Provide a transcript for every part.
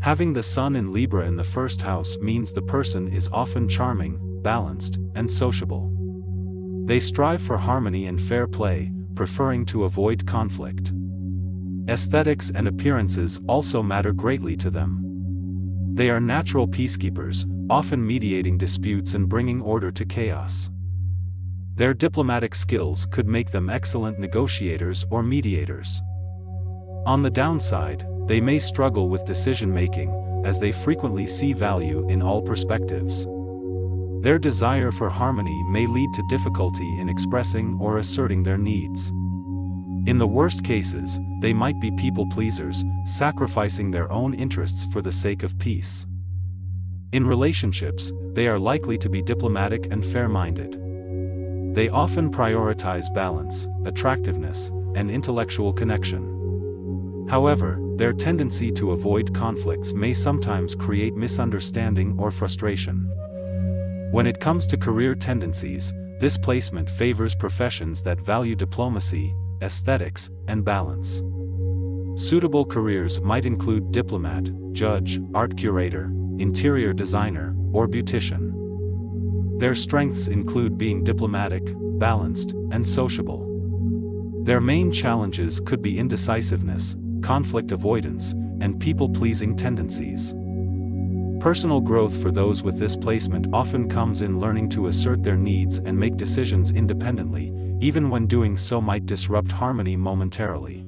Having the Sun in Libra in the first house means the person is often charming, balanced, and sociable. They strive for harmony and fair play, preferring to avoid conflict. Aesthetics and appearances also matter greatly to them. They are natural peacekeepers, often mediating disputes and bringing order to chaos. Their diplomatic skills could make them excellent negotiators or mediators. On the downside, they may struggle with decision-making, as they frequently see value in all perspectives. Their desire for harmony may lead to difficulty in expressing or asserting their needs. In the worst cases, they might be people-pleasers, sacrificing their own interests for the sake of peace. In relationships, they are likely to be diplomatic and fair-minded. They often prioritize balance, attractiveness, and intellectual connection. However, their tendency to avoid conflicts may sometimes create misunderstanding or frustration. When it comes to career tendencies, this placement favors professions that value diplomacy, aesthetics, and balance. Suitable careers might include diplomat, judge, art curator, interior designer, or beautician. Their strengths include being diplomatic, balanced, and sociable. Their main challenges could be indecisiveness, conflict avoidance, and people-pleasing tendencies. Personal growth for those with this placement often comes in learning to assert their needs and make decisions independently, even when doing so might disrupt harmony momentarily.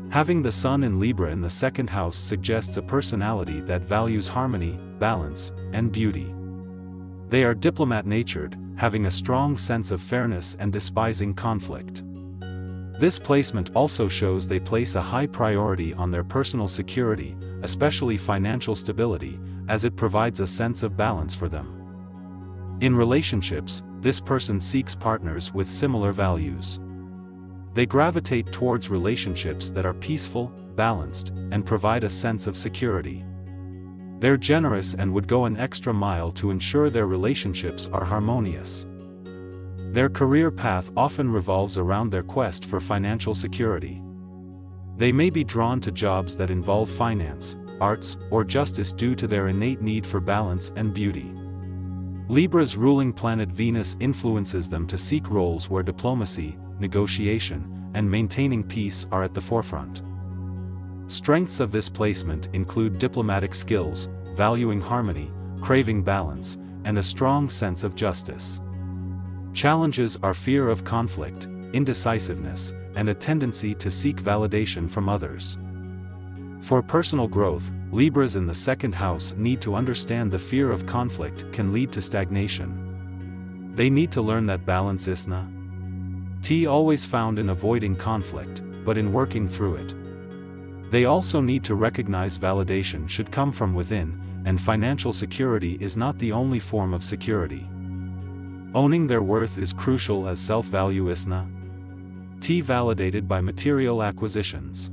Having the Sun in Libra in the second house suggests a personality that values harmony, balance, and beauty. They are diplomat-natured, having a strong sense of fairness and despising conflict. This placement also shows they place a high priority on their personal security, especially financial stability, as it provides a sense of balance for them. In relationships, this person seeks partners with similar values. They gravitate towards relationships that are peaceful, balanced, and provide a sense of security. They're generous and would go an extra mile to ensure their relationships are harmonious. Their career path often revolves around their quest for financial security. They may be drawn to jobs that involve finance, arts, or justice due to their innate need for balance and beauty. Libra's ruling planet Venus influences them to seek roles where diplomacy, negotiation, and maintaining peace are at the forefront. Strengths of this placement include diplomatic skills, valuing harmony, craving balance, and a strong sense of justice. Challenges are fear of conflict, indecisiveness, and a tendency to seek validation from others. For personal growth, Libras in the second house need to understand the fear of conflict can lead to stagnation. They need to learn that balance isn't always found in avoiding conflict, but in working through it. They also need to recognize validation should come from within, and financial security is not the only form of security. Owning their worth is crucial as self-value isn't validated by material acquisitions.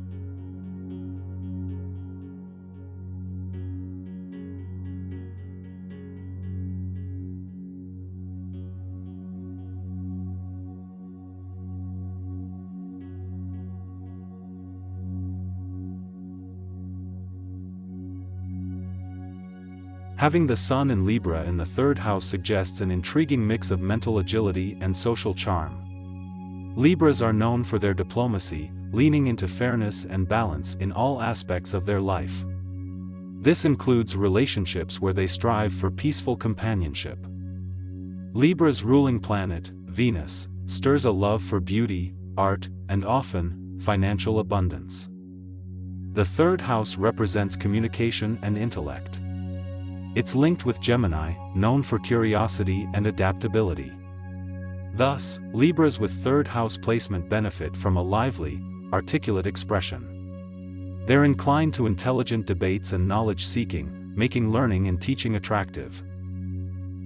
Having the Sun in Libra in the third house suggests an intriguing mix of mental agility and social charm. Libras are known for their diplomacy, leaning into fairness and balance in all aspects of their life. This includes relationships where they strive for peaceful companionship. Libra's ruling planet, Venus, stirs a love for beauty, art, and often, financial abundance. The third house represents communication and intellect. It's linked with Gemini, known for curiosity and adaptability. Thus, Libras with third house placement benefit from a lively, articulate expression. They're inclined to intelligent debates and knowledge-seeking, making learning and teaching attractive.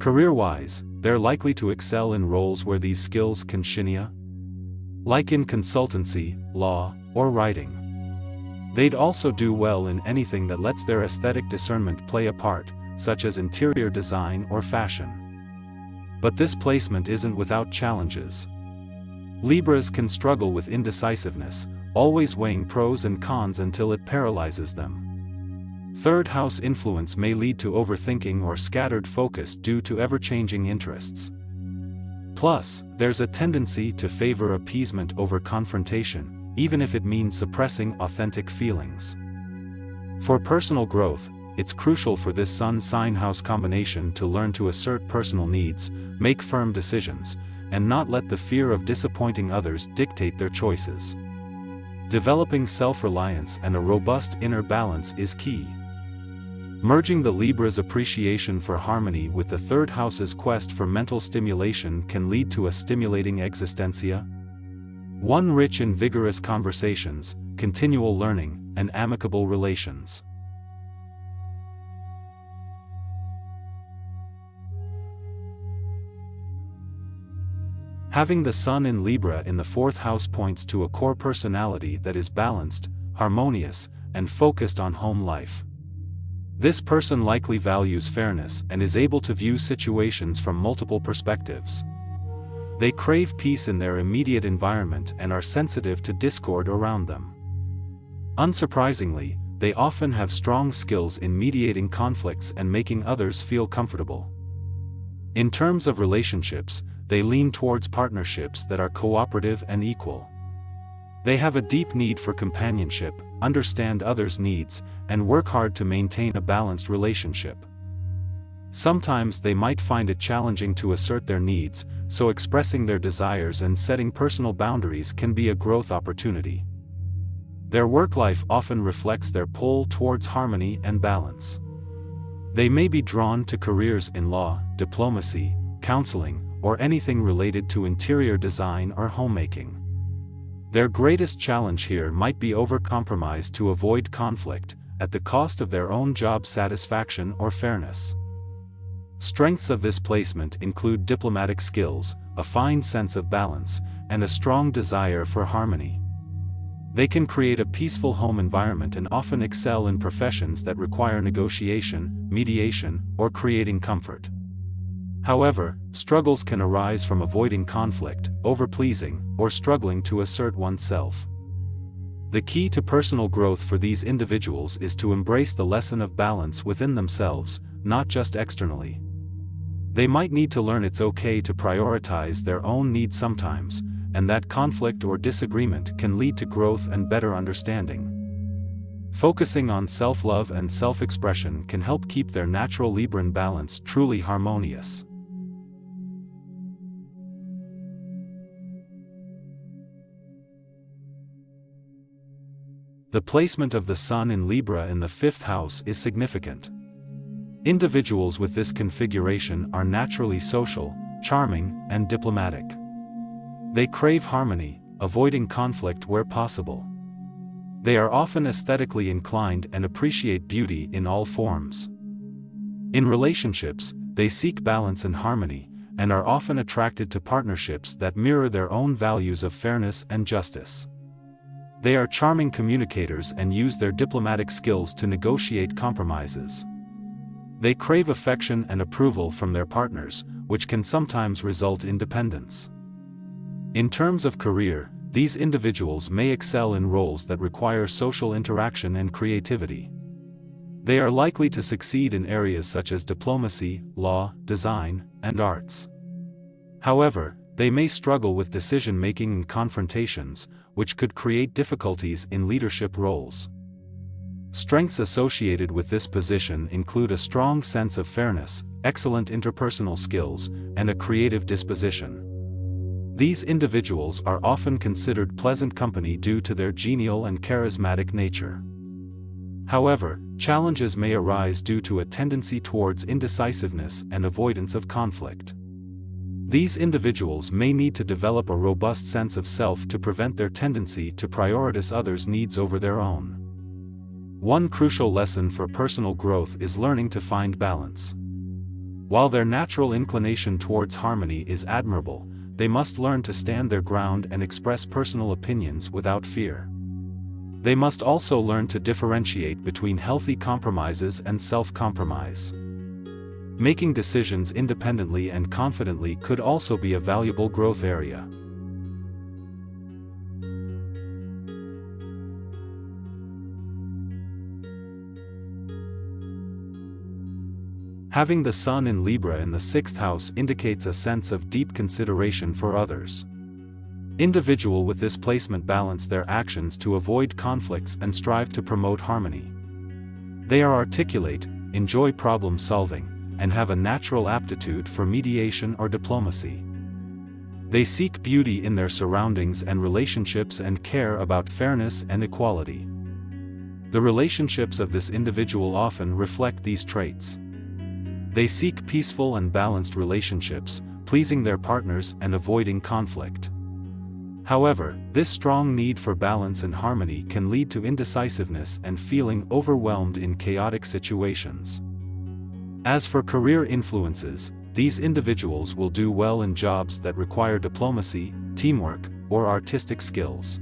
Career-wise, they're likely to excel in roles where these skills can shine, like in consultancy, law, or writing. They'd also do well in anything that lets their aesthetic discernment play a part, such as interior design or fashion. But this placement isn't without challenges. Libras can struggle with indecisiveness, always weighing pros and cons until it paralyzes them. Third house influence may lead to overthinking or scattered focus due to ever-changing interests. Plus, there's a tendency to favor appeasement over confrontation, even if it means suppressing authentic feelings. For personal growth, it's crucial for this Sun sign house combination to learn to assert personal needs, make firm decisions, and not let the fear of disappointing others dictate their choices. Developing self-reliance and a robust inner balance is key. Merging the Libra's appreciation for harmony with the third house's quest for mental stimulation can lead to a stimulating existencia. One rich in vigorous conversations, continual learning, and amicable relations. Having the Sun in Libra in the fourth house points to a core personality that is balanced, harmonious, and focused on home life. This person likely values fairness and is able to view situations from multiple perspectives. They crave peace in their immediate environment and are sensitive to discord around them. Unsurprisingly, they often have strong skills in mediating conflicts and making others feel comfortable. In terms of relationships, they lean towards partnerships that are cooperative and equal. They have a deep need for companionship, understand others' needs, and work hard to maintain a balanced relationship. Sometimes they might find it challenging to assert their needs, so expressing their desires and setting personal boundaries can be a growth opportunity. Their work life often reflects their pull towards harmony and balance. They may be drawn to careers in law, diplomacy, counseling, or anything related to interior design or homemaking. Their greatest challenge here might be overcompromise to avoid conflict, at the cost of their own job satisfaction or fairness. Strengths of this placement include diplomatic skills, a fine sense of balance, and a strong desire for harmony. They can create a peaceful home environment and often excel in professions that require negotiation, mediation, or creating comfort. However, struggles can arise from avoiding conflict, overpleasing, or struggling to assert oneself. The key to personal growth for these individuals is to embrace the lesson of balance within themselves, not just externally. They might need to learn it's okay to prioritize their own needs sometimes, and that conflict or disagreement can lead to growth and better understanding. Focusing on self-love and self-expression can help keep their natural Libran balance truly harmonious. The placement of the Sun in Libra in the fifth house is significant. Individuals with this configuration are naturally social, charming, and diplomatic. They crave harmony, avoiding conflict where possible. They are often aesthetically inclined and appreciate beauty in all forms. In relationships, they seek balance and harmony, and are often attracted to partnerships that mirror their own values of fairness and justice. They are charming communicators and use their diplomatic skills to negotiate compromises. They crave affection and approval from their partners, which can sometimes result in dependence. In terms of career, these individuals may excel in roles that require social interaction and creativity. They are likely to succeed in areas such as diplomacy, law, design, and arts. However, they may struggle with decision-making and confrontations, which could create difficulties in leadership roles. Strengths associated with this position include a strong sense of fairness, excellent interpersonal skills, and a creative disposition. These individuals are often considered pleasant company due to their genial and charismatic nature. However, challenges may arise due to a tendency towards indecisiveness and avoidance of conflict. These individuals may need to develop a robust sense of self to prevent their tendency to prioritize others' needs over their own. One crucial lesson for personal growth is learning to find balance. While their natural inclination towards harmony is admirable, they must learn to stand their ground and express personal opinions without fear. They must also learn to differentiate between healthy compromises and self-compromise. Making decisions independently and confidently could also be a valuable growth area. Having the Sun in Libra in the 6th house indicates a sense of deep consideration for others. Individuals with this placement balance their actions to avoid conflicts and strive to promote harmony. They are articulate, enjoy problem solving, and have a natural aptitude for mediation or diplomacy. They seek beauty in their surroundings and relationships and care about fairness and equality. The relationships of this individual often reflect these traits. They seek peaceful and balanced relationships, pleasing their partners and avoiding conflict. However, this strong need for balance and harmony can lead to indecisiveness and feeling overwhelmed in chaotic situations. As for career influences, these individuals will do well in jobs that require diplomacy, teamwork, or artistic skills.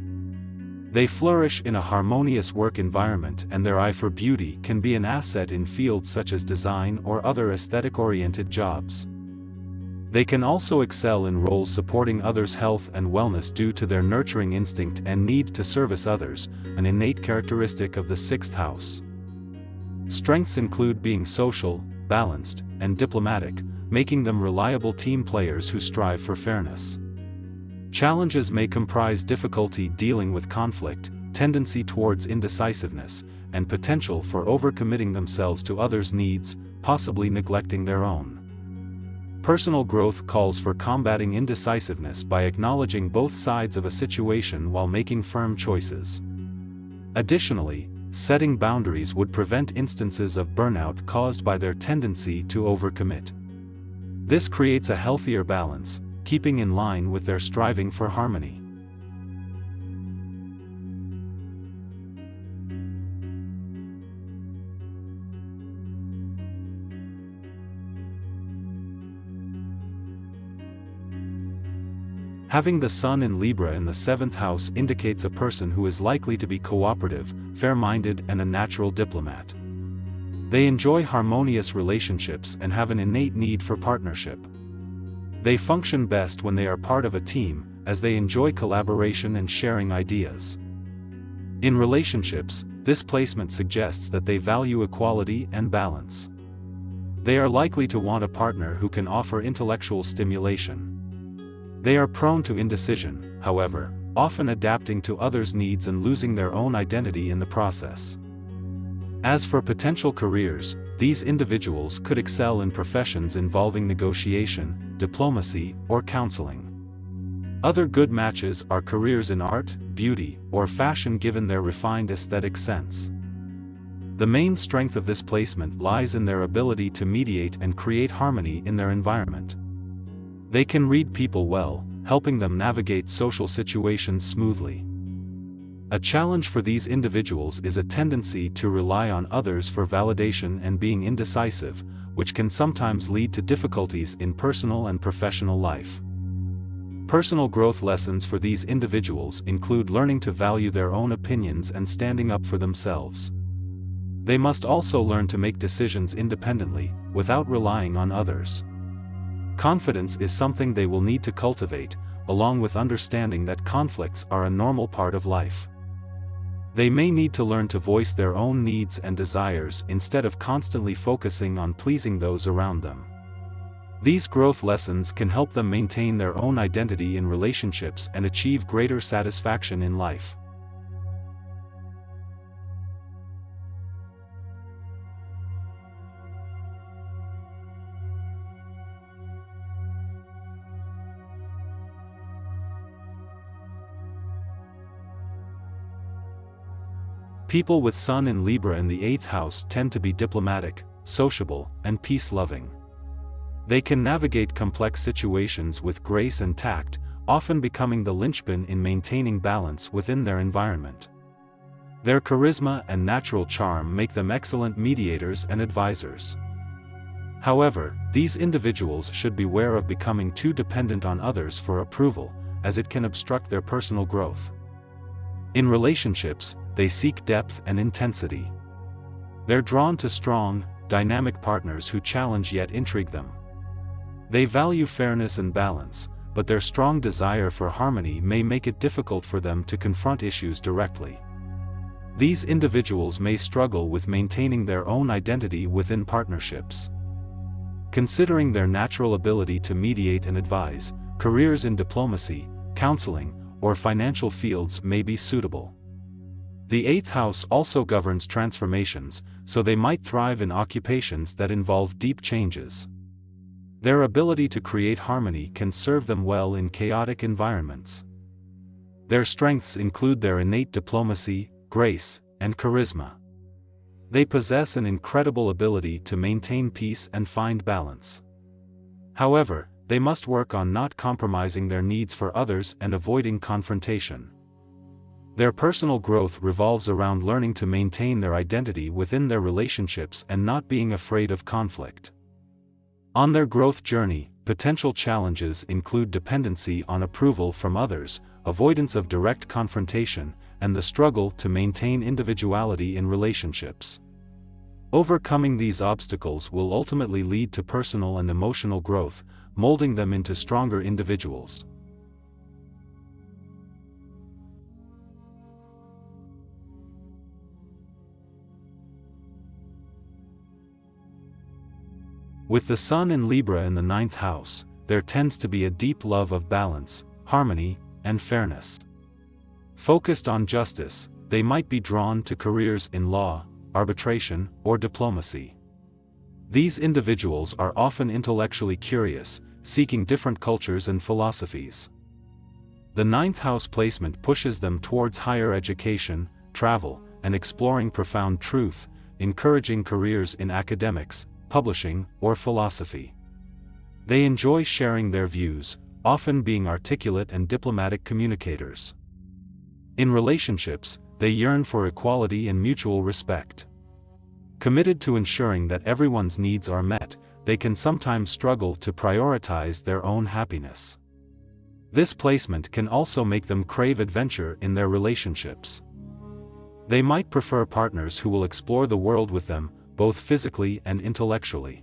They flourish in a harmonious work environment, and their eye for beauty can be an asset in fields such as design or other aesthetic-oriented jobs. They can also excel in roles supporting others' health and wellness due to their nurturing instinct and need to service others, an innate characteristic of the 6th house. Strengths include being social, balanced, and diplomatic, making them reliable team players who strive for fairness. Challenges may comprise difficulty dealing with conflict, tendency towards indecisiveness, and potential for overcommitting themselves to others' needs, possibly neglecting their own. Personal growth calls for combating indecisiveness by acknowledging both sides of a situation while making firm choices. Additionally, setting boundaries would prevent instances of burnout caused by their tendency to overcommit. This creates a healthier balance, keeping in line with their striving for harmony. Having the Sun in Libra in the 7th house indicates a person who is likely to be cooperative, fair-minded, and a natural diplomat. They enjoy harmonious relationships and have an innate need for partnership. They function best when they are part of a team, as they enjoy collaboration and sharing ideas. In relationships, this placement suggests that they value equality and balance. They are likely to want a partner who can offer intellectual stimulation. They are prone to indecision, however, often adapting to others' needs and losing their own identity in the process. As for potential careers, these individuals could excel in professions involving negotiation, diplomacy, or counseling. Other good matches are careers in art, beauty, or fashion given their refined aesthetic sense. The main strength of this placement lies in their ability to mediate and create harmony in their environment. They can read people well, helping them navigate social situations smoothly. A challenge for these individuals is a tendency to rely on others for validation and being indecisive, which can sometimes lead to difficulties in personal and professional life. Personal growth lessons for these individuals include learning to value their own opinions and standing up for themselves. They must also learn to make decisions independently, without relying on others. Confidence is something they will need to cultivate, along with understanding that conflicts are a normal part of life. They may need to learn to voice their own needs and desires instead of constantly focusing on pleasing those around them. These growth lessons can help them maintain their own identity in relationships and achieve greater satisfaction in life. People with Sun in Libra in the 8th house tend to be diplomatic, sociable, and peace-loving. They can navigate complex situations with grace and tact, often becoming the linchpin in maintaining balance within their environment. Their charisma and natural charm make them excellent mediators and advisors. However, these individuals should beware of becoming too dependent on others for approval, as it can obstruct their personal growth. In relationships, they seek depth and intensity. They're drawn to strong, dynamic partners who challenge yet intrigue them. They value fairness and balance, but their strong desire for harmony may make it difficult for them to confront issues directly. These individuals may struggle with maintaining their own identity within partnerships. Considering their natural ability to mediate and advise, careers in diplomacy, counseling, or financial fields may be suitable. The eighth house also governs transformations, so they might thrive in occupations that involve deep changes. Their ability to create harmony can serve them well in chaotic environments. Their strengths include their innate diplomacy, grace, and charisma. They possess an incredible ability to maintain peace and find balance. However, they must work on not compromising their needs for others and avoiding confrontation. Their personal growth revolves around learning to maintain their identity within their relationships and not being afraid of conflict. On their growth journey, potential challenges include dependency on approval from others, avoidance of direct confrontation, and the struggle to maintain individuality in relationships. Overcoming these obstacles will ultimately lead to personal and emotional growth, molding them into stronger individuals. With the Sun in Libra in the ninth house, there tends to be a deep love of balance, harmony, and fairness. Focused on justice, they might be drawn to careers in law, arbitration, or diplomacy. These individuals are often intellectually curious, seeking different cultures and philosophies. The ninth house placement pushes them towards higher education, travel, and exploring profound truth, encouraging careers in academics, publishing, or philosophy. They enjoy sharing their views, often being articulate and diplomatic communicators. In relationships, they yearn for equality and mutual respect. Committed to ensuring that everyone's needs are met, they can sometimes struggle to prioritize their own happiness. This placement can also make them crave adventure in their relationships. They might prefer partners who will explore the world with them, both physically and intellectually.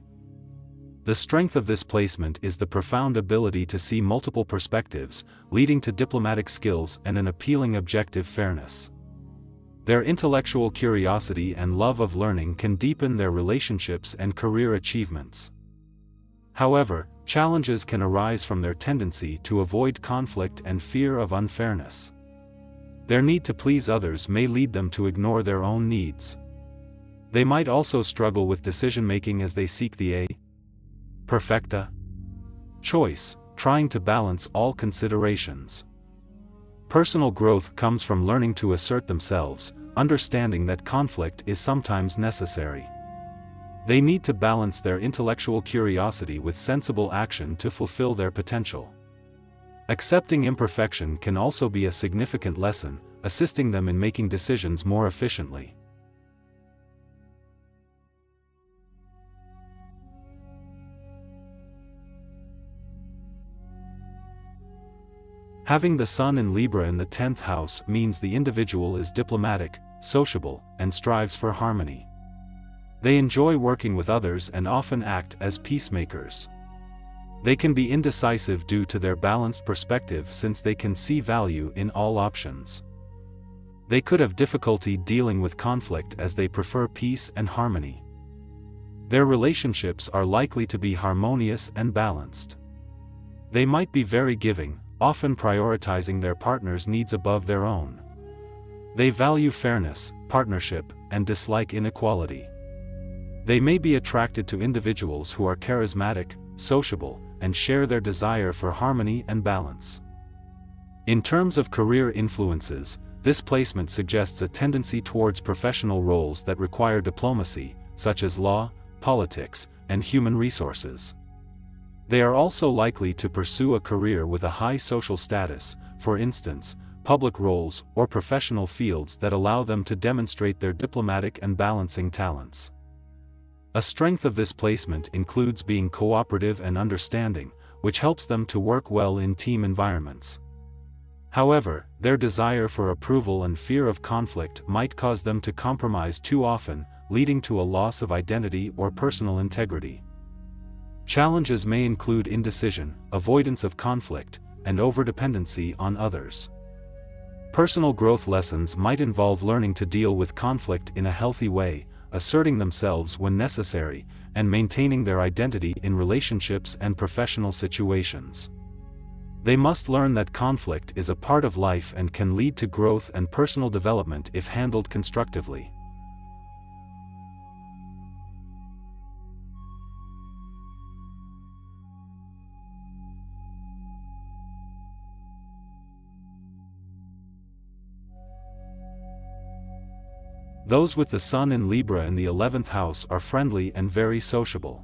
The strength of this placement is the profound ability to see multiple perspectives, leading to diplomatic skills and an appealing objective fairness. Their intellectual curiosity and love of learning can deepen their relationships and career achievements. However, challenges can arise from their tendency to avoid conflict and fear of unfairness. Their need to please others may lead them to ignore their own needs. They might also struggle with decision-making as they seek the perfecta choice, trying to balance all considerations. Personal growth comes from learning to assert themselves, understanding that conflict is sometimes necessary. They need to balance their intellectual curiosity with sensible action to fulfill their potential. Accepting imperfection can also be a significant lesson, assisting them in making decisions more efficiently. Having the Sun in Libra in the 10th house means the individual is diplomatic, sociable, and strives for harmony. They enjoy working with others and often act as peacemakers. They can be indecisive due to their balanced perspective since they can see value in all options. They could have difficulty dealing with conflict as they prefer peace and harmony. Their relationships are likely to be harmonious and balanced. They might be very giving, often prioritizing their partner's needs above their own. They value fairness, partnership, and dislike inequality. They may be attracted to individuals who are charismatic, sociable, and share their desire for harmony and balance. In terms of career influences, this placement suggests a tendency towards professional roles that require diplomacy, such as law, politics, and human resources. They are also likely to pursue a career with a high social status, for instance, public roles or professional fields that allow them to demonstrate their diplomatic and balancing talents. A strength of this placement includes being cooperative and understanding, which helps them to work well in team environments. However, their desire for approval and fear of conflict might cause them to compromise too often, leading to a loss of identity or personal integrity. Challenges may include indecision, avoidance of conflict, and overdependency on others. Personal growth lessons might involve learning to deal with conflict in a healthy way, asserting themselves when necessary, and maintaining their identity in relationships and professional situations. They must learn that conflict is a part of life and can lead to growth and personal development if handled constructively. Those with the Sun in Libra in the 11th house are friendly and very sociable.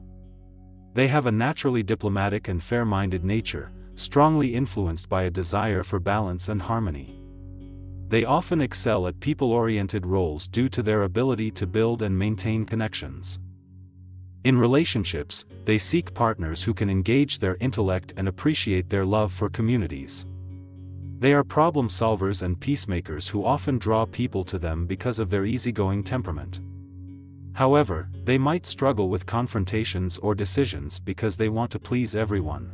They have a naturally diplomatic and fair-minded nature, strongly influenced by a desire for balance and harmony. They often excel at people-oriented roles due to their ability to build and maintain connections. In relationships, they seek partners who can engage their intellect and appreciate their love for communities. They are problem solvers and peacemakers who often draw people to them because of their easygoing temperament. However, they might struggle with confrontations or decisions because they want to please everyone.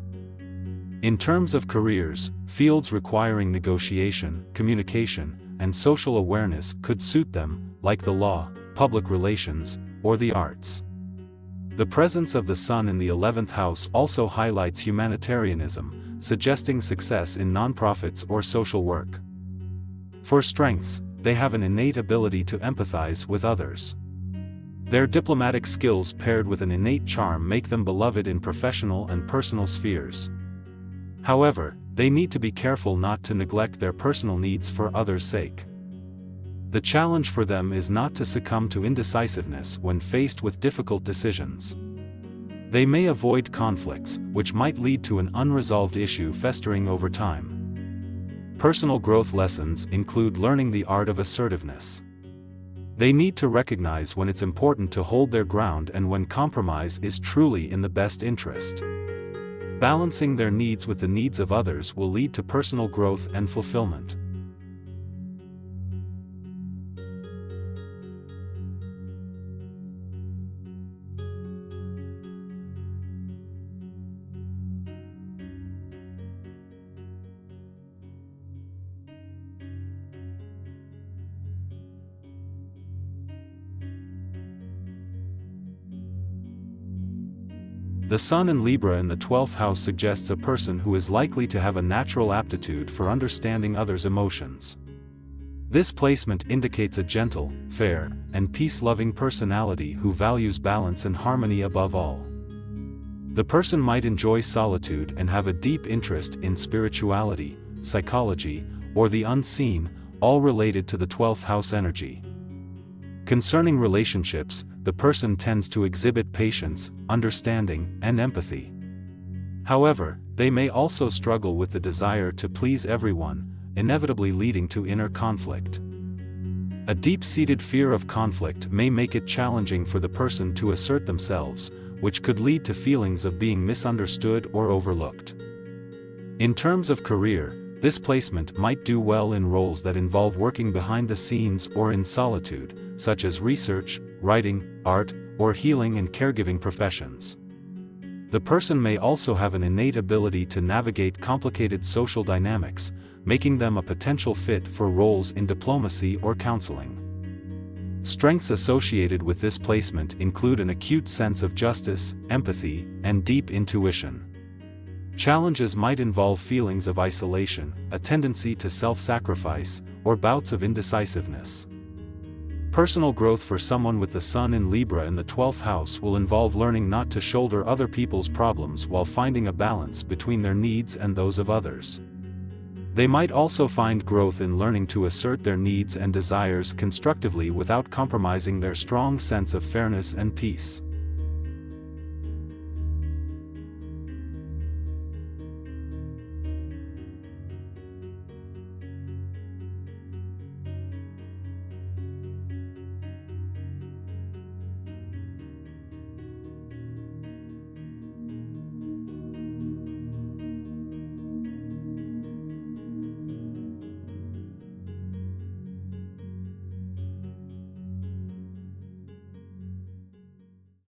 In terms of careers, fields requiring negotiation, communication, and social awareness could suit them, like the law, public relations, or the arts. The presence of the Sun in the 11th house also highlights humanitarianism, suggesting success in nonprofits or social work. For strengths, they have an innate ability to empathize with others. Their diplomatic skills paired with an innate charm make them beloved in professional and personal spheres. However, they need to be careful not to neglect their personal needs for others' sake. The challenge for them is not to succumb to indecisiveness when faced with difficult decisions. They may avoid conflicts, which might lead to an unresolved issue festering over time. Personal growth lessons include learning the art of assertiveness. They need to recognize when it's important to hold their ground and when compromise is truly in the best interest. Balancing their needs with the needs of others will lead to personal growth and fulfillment. The Sun in Libra in the 12th house suggests a person who is likely to have a natural aptitude for understanding others' emotions. This placement indicates a gentle, fair, and peace-loving personality who values balance and harmony above all. The person might enjoy solitude and have a deep interest in spirituality, psychology, or the unseen, all related to the 12th house energy. Concerning relationships, the person tends to exhibit patience, understanding, and empathy. However, they may also struggle with the desire to please everyone, inevitably leading to inner conflict. A deep-seated fear of conflict may make it challenging for the person to assert themselves, which could lead to feelings of being misunderstood or overlooked. In terms of career, this placement might do well in roles that involve working behind the scenes or in solitude, such as research, writing, art, or healing and caregiving professions. The person may also have an innate ability to navigate complicated social dynamics, making them a potential fit for roles in diplomacy or counseling. Strengths associated with this placement include an acute sense of justice, empathy, and deep intuition. Challenges might involve feelings of isolation, a tendency to self-sacrifice, or bouts of indecisiveness. Personal growth for someone with the Sun in Libra in the 12th house will involve learning not to shoulder other people's problems while finding a balance between their needs and those of others. They might also find growth in learning to assert their needs and desires constructively without compromising their strong sense of fairness and peace.